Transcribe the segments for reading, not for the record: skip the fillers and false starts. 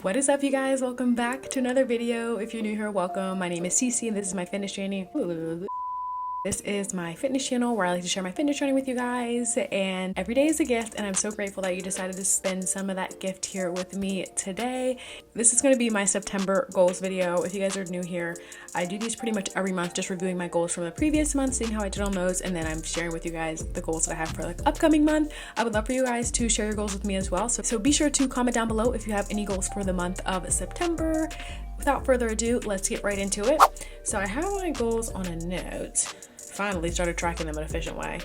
What is up, you guys? Welcome back to another video. If you're new here, welcome. My name is Cece and this is my fitness journey. This is my fitness channel where I like to share my fitness journey with you guys, and every day is a gift, and I'm so grateful that you decided to spend some of that gift here with me today. This is going to be my September goals video. If you guys are new here, I do these pretty much every month, just reviewing my goals from the previous month, seeing how I did on those, and then I'm sharing with you guys the goals that I have for the upcoming month. I would love for you guys to share your goals with me as well, so be sure to comment down below if you have any goals for the month of September. Without further ado, let's get right into it. So I have my goals on a note. Finally started tracking them in an efficient way.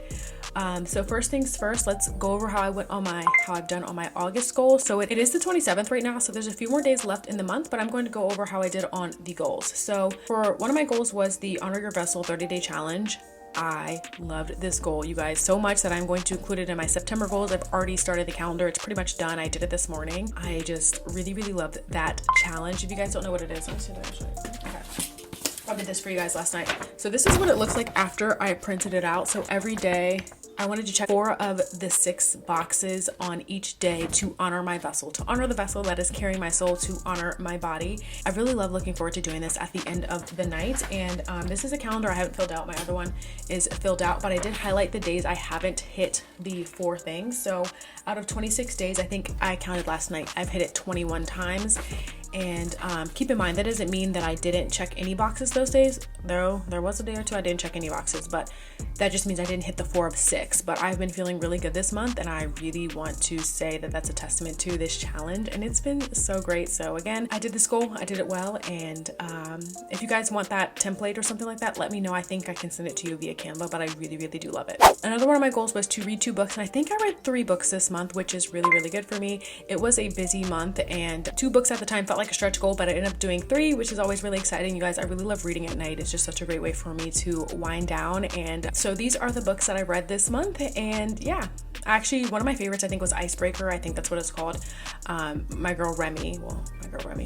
So first things first, let's go over how I've done on my August goal. So it is the 27th right now, so there's a few more days left in the month, but I'm going to go over how I did on the goals. So for one of my goals was the Honor Your Vessel 30-day challenge. I loved this goal, you guys, so much that I'm going to include it in my September goals. I've already started the calendar. It's pretty much done. I did it this morning. I just really loved that challenge. If you guys don't know what it is, let me see if I actually, okay. I did this for you guys last night. So this is what it looks like after I printed it out. So every day I wanted to check 4 of the 6 boxes on each day to honor my vessel, to honor the vessel that is carrying my soul, to honor my body. I really love looking forward to doing this at the end of the night. And this is a calendar I haven't filled out. My other one is filled out, but I did highlight the days I haven't hit the 4 things. So out of 26 days, I think I counted last night, I've hit it 21 times. And keep in mind, that doesn't mean that I didn't check any boxes those days, though there was a day or two I didn't check any boxes, but that just means I didn't hit the 4 of 6. But I've been feeling really good this month, and I really want to say that that's a testament to this challenge, and it's been so great. So again, I did this goal, I did it well, and if you guys want that template or something like that, let me know. I think I can send it to you via Canva, but I really do love it. Another one of my goals was to read 2 books, and I think I read 3 books this month, which is really good for me. It was a busy month, and 2 books at the time felt like a stretch goal, but I ended up doing 3, which is always really exciting. You guys, I really love reading at night. It's just such a great way for me to wind down. And so these are the books that I read this month, and yeah, actually one of my favorites I think was Icebreaker. I think that's what it's called. My girl Remy,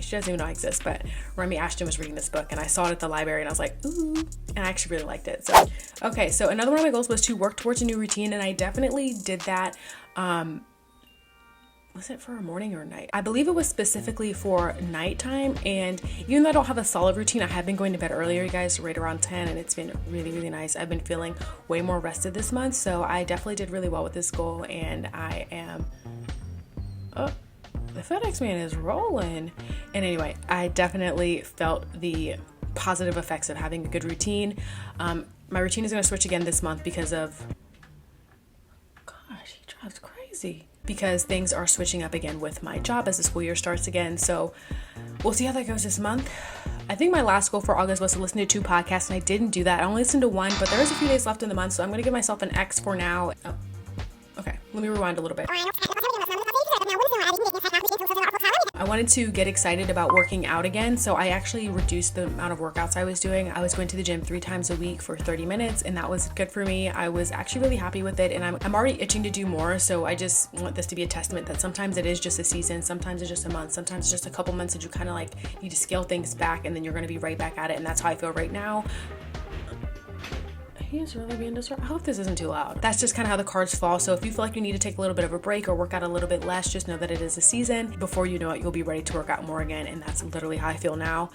she doesn't even know I exist, but Remy Ashton was reading this book, and I saw it at the library, and I was like, ooh, and I actually really liked it. So okay, so another one of my goals was to work towards a new routine, and I definitely did that. Was it for a morning or night? I believe it was specifically for nighttime, and even though I don't have a solid routine, I have been going to bed earlier, you guys, right around 10, and it's been really nice. I've been feeling way more rested this month, so I definitely did really well with this goal, and I am... Oh, the FedEx man is rolling. And anyway, I definitely felt the positive effects of having a good routine. My routine is going to switch again this month because of... Gosh, he drives crazy. Because things are switching up again with my job as the school year starts again. So we'll see how that goes this month. I think my last goal for August was to listen to 2 podcasts, and I didn't do that. I only listened to 1, but there is a few days left in the month, so I'm going to give myself an X for now. Oh, okay, let me rewind a little bit. I wanted to get excited about working out again, so I actually reduced the amount of workouts I was doing. I was going to the gym 3 times a week for 30 minutes, and that was good for me. I was actually really happy with it, and I'm already itching to do more, so I just want this to be a testament that sometimes it is just a season, sometimes it's just a month, sometimes it's just a couple months that you kind of like need to scale things back, and then you're going to be right back at it, and that's how I feel right now. He is really being disruptive. I hope this isn't too loud. That's just kind of how the cards fall. So if you feel like you need to take a little bit of a break or work out a little bit less, just know that it is a season. Before you know it, you'll be ready to work out more again. And that's literally how I feel now.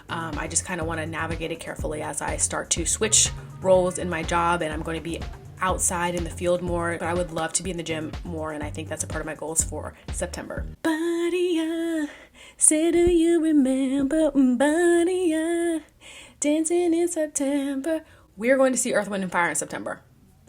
I just kind of want to navigate it carefully as I start to switch roles in my job, and I'm going to be outside in the field more, but I would love to be in the gym more, and I think that's a part of my goals for September. Buddy, say, do you remember, buddy, dancing in September? We are going to see Earth, Wind, and Fire in September.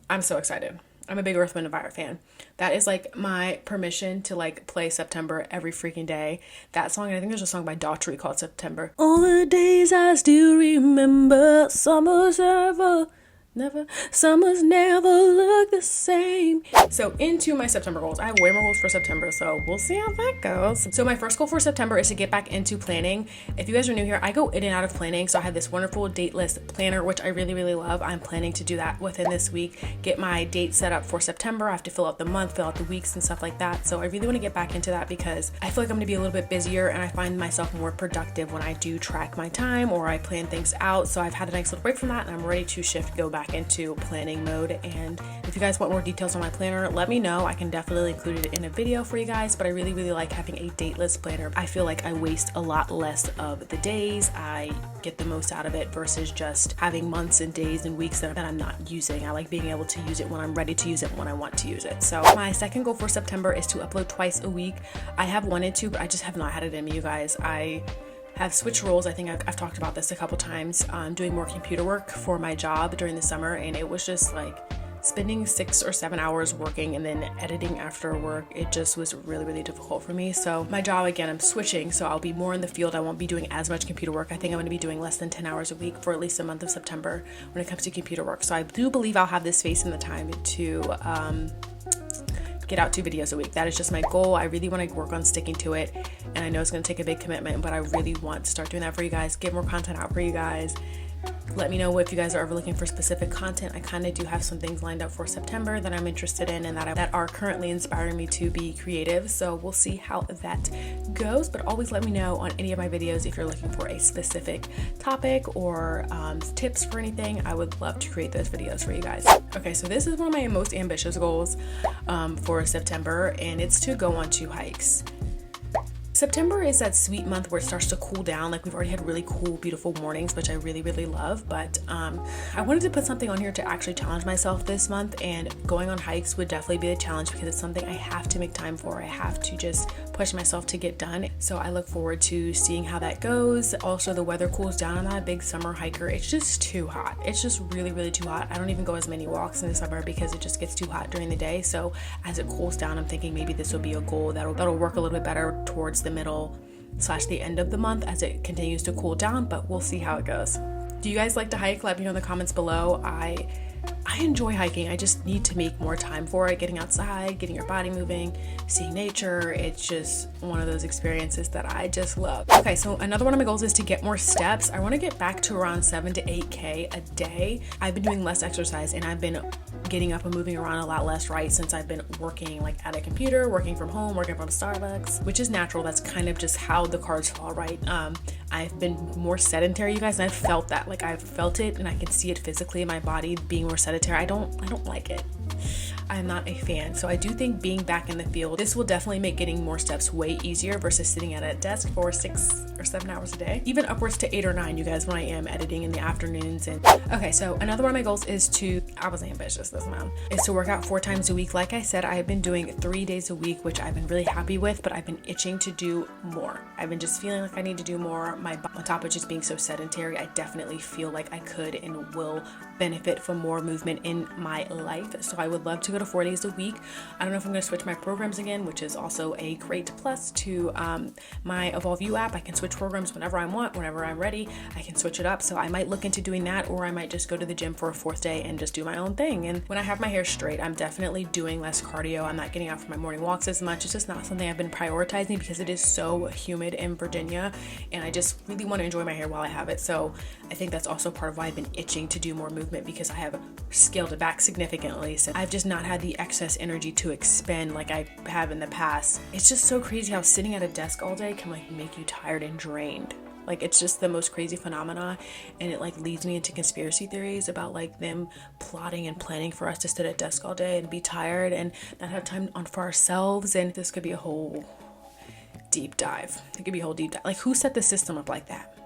I'm so excited. I'm a big Earth, Wind, and Fire fan. That is like my permission to like play September every freaking day. That song, I think there's a song by Daughtry called September. All the days I still remember, summers never look the same. So into my September goals. I have way more goals for September, so we'll see how that goes. So my first goal for September is to get back into planning. If you guys are new here, I go in and out of planning. So I have this wonderful date list planner, which I really love. I'm planning to do that within this week, get my date set up for September. I have to fill out the month, fill out the weeks and stuff like that. So I really want to get back into that because I feel like I'm going to be a little bit busier, and I find myself more productive when I do track my time or I plan things out. So I've had a nice little break from that, and I'm ready to go back back into planning mode. And if you guys want more details on my planner, let me know. I can definitely include it in a video for you guys, but I really, really like having a dateless planner. I feel like I waste a lot less of the days. I get the most out of it versus just having months and days and weeks that I'm not using. I like being able to use it when I'm ready to use it, when I want to use it. So my second goal for September is to upload twice a week. I have wanted to, but I just have not had it in me, you guys. I have switched roles. I think I've talked about this a couple times. Doing more computer work for my job during the summer, and it was just like spending 6 or 7 hours working and then editing after work. It just was really, really difficult for me. So my job, again, I'm switching, so I'll be more in the field. I won't be doing as much computer work. I think I'm going to be doing less than 10 hours a week for at least the month of September when it comes to computer work. So I do believe I'll have the space and the time to get out 2 videos a week. That is just my goal. I really want to work on sticking to it, and I know it's going to take a big commitment, but I really want to start doing that for you guys, get more content out for you guys. Let me know if you guys are ever looking for specific content. I kind of do have some things lined up for September that I'm interested in and that are currently inspiring me to be creative. So we'll see how that goes, but always let me know on any of my videos if you're looking for a specific topic or tips for anything. I would love to create those videos for you guys. Okay, so this is one of my most ambitious goals for September, and it's to go on 2 hikes. September is that sweet month where it starts to cool down. Like, we've already had really cool, beautiful mornings, which I really, really love. But I wanted to put something on here to actually challenge myself this month, and going on hikes would definitely be a challenge because it's something I have to make time for. I have to just push myself to get done. So I look forward to seeing how that goes. Also, the weather cools down. I'm not a big summer hiker. It's just too hot. It's just really, really too hot. I don't even go as many walks in the summer because it just gets too hot during the day. So as it cools down, I'm thinking maybe this will be a goal that'll work a little bit better towards the middle/the end of the month as it continues to cool down, but we'll see how it goes. Do you guys like to hike? Let me know in the comments below. I enjoy hiking. I just need to make more time for it. Getting outside, getting your body moving, seeing nature. It's just one of those experiences that I just love. Okay, so another one of my goals is to get more steps. I want to get back to around 7 to 8K a day. I've been doing less exercise, and I've been getting up and moving around a lot less, right, since I've been working like at a computer, working from home, working from Starbucks, which is natural. That's kind of just how the cards fall, right? I've been more sedentary, you guys, and I've felt that. Like, I've felt it, and I can see it physically in my body being more sedentary. I don't like it. I'm not a fan. So I do think being back in the field, this will definitely make getting more steps way easier versus sitting at a desk for 6 or 7 hours a day, even upwards to 8 or 9, you guys, when I am editing in the afternoons. And okay, so another one of my goals is I was ambitious this month, is to work out 4 times a week. Like I said, I've been doing 3 days a week, which I've been really happy with, but I've been itching to do more. I've been just feeling like I need to do more. On top of just being so sedentary, I definitely feel like I could and will benefit from more movement in my life. So I would love to go to 4 days a week. I don't know if I'm going to switch my programs again, which is also a great plus to my Evolve You app. I can switch programs whenever I want, whenever I'm ready. I can switch it up. So I might look into doing that, or I might just go to the gym for a 4th day and just do my own thing. And when I have my hair straight, I'm definitely doing less cardio. I'm not getting out for my morning walks as much. It's just not something I've been prioritizing because it is so humid in Virginia, and I just really want to enjoy my hair while I have it. So I think that's also part of why I've been itching to do more movement, because I have scaled it back significantly. So I've just not had the excess energy to expend like I have in the past. It's just so crazy how sitting at a desk all day can like make you tired and drained. Like, it's just the most crazy phenomena, and it like leads me into conspiracy theories about like them plotting and planning for us to sit at desk all day and be tired and not have time for ourselves. And this could be a whole deep dive. It could be a whole deep dive. Like, who set the system up like that?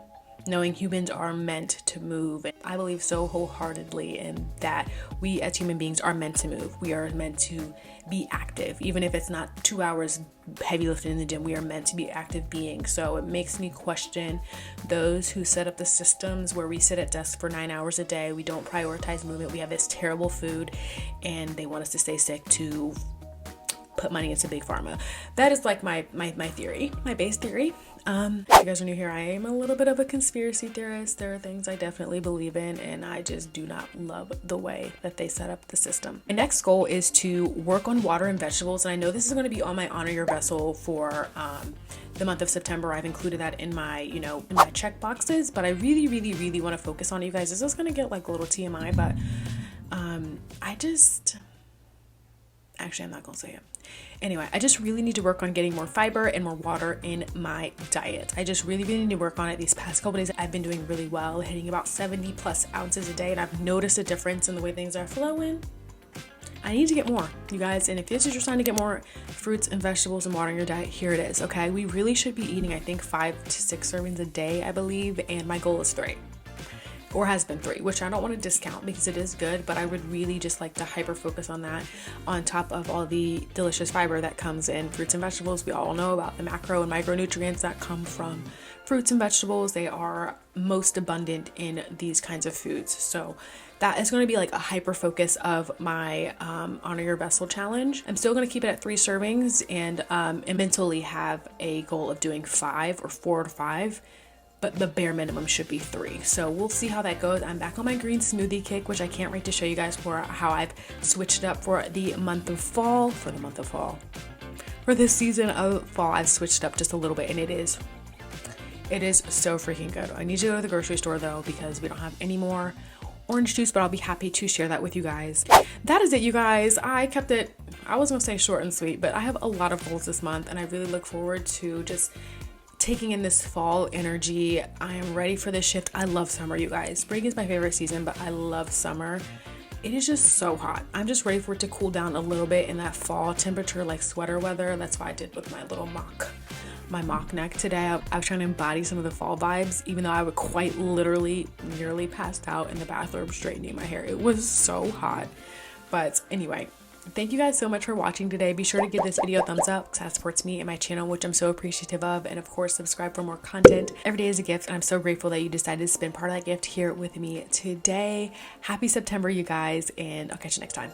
Knowing humans are meant to move. I believe so wholeheartedly in that we as human beings are meant to move. We are meant to be active. Even if it's not 2 hours heavy lifting in the gym, we are meant to be active beings. So it makes me question those who set up the systems where we sit at desks for 9 hours a day. We don't prioritize movement. We have this terrible food, and they want us to stay sick to put money into big pharma. That is like my theory, my base theory. If you guys are new here, I am a little bit of a conspiracy theorist. There are things I definitely believe in, and I just do not love the way that they set up the system. My next goal is to work on water and vegetables, and I know this is going to be on my Honor Your Vessel for the month of September. I've included that in my, in my check boxes, but I really, really, really want to focus on, you guys. This is going to get like a little TMI, but Actually, I'm not gonna say it. Anyway, I just really need to work on getting more fiber and more water in my diet. I just really need to work on it. These past couple days, I've been doing really well, hitting about 70 plus ounces a day, and I've noticed a difference in the way things are flowing. I need to get more, you guys, and if this is your sign to get more fruits and vegetables and water in your diet, here it is, okay? We really should be eating, I think, 5 to 6 servings a day, I believe, and my goal is 3. Or has been 3, which I don't want to discount because it is good, but I would really just like to hyper focus on that on top of all the delicious fiber that comes in fruits and vegetables. We all know about the macro and micronutrients that come from fruits and vegetables. They are most abundant in these kinds of foods. So that is going to be like a hyper focus of my Honor Your Vessel challenge. I'm still going to keep it at 3 servings and mentally have a goal of doing 5 or 4 to 5. But the bare minimum should be 3. So we'll see how that goes. I'm back on my green smoothie kick, which I can't wait to show you guys for how I've switched it up for the month of fall. For this season of fall, I've switched up just a little bit, and it is so freaking good. I need to go to the grocery store though because we don't have any more orange juice, but I'll be happy to share that with you guys. That is it, you guys. I kept it, I was gonna say short and sweet, but I have a lot of goals this month, and I really look forward to just taking in this fall energy. I am ready for this shift. I love summer, you guys. Spring is my favorite season, but I love summer. It is just so hot. I'm just ready for it to cool down a little bit in that fall temperature, like sweater weather. That's what I did with my little mock neck today. I was trying to embody some of the fall vibes, even though I would quite literally nearly passed out in the bathroom straightening my hair. It was so hot. But anyway, thank you guys so much for watching today. Be sure to give this video a thumbs up because that supports me and my channel, which I'm so appreciative of. And of course, subscribe for more content. Every day is a gift, and I'm so grateful that you decided to spend part of that gift here with me today. Happy September, you guys, and I'll catch you next time.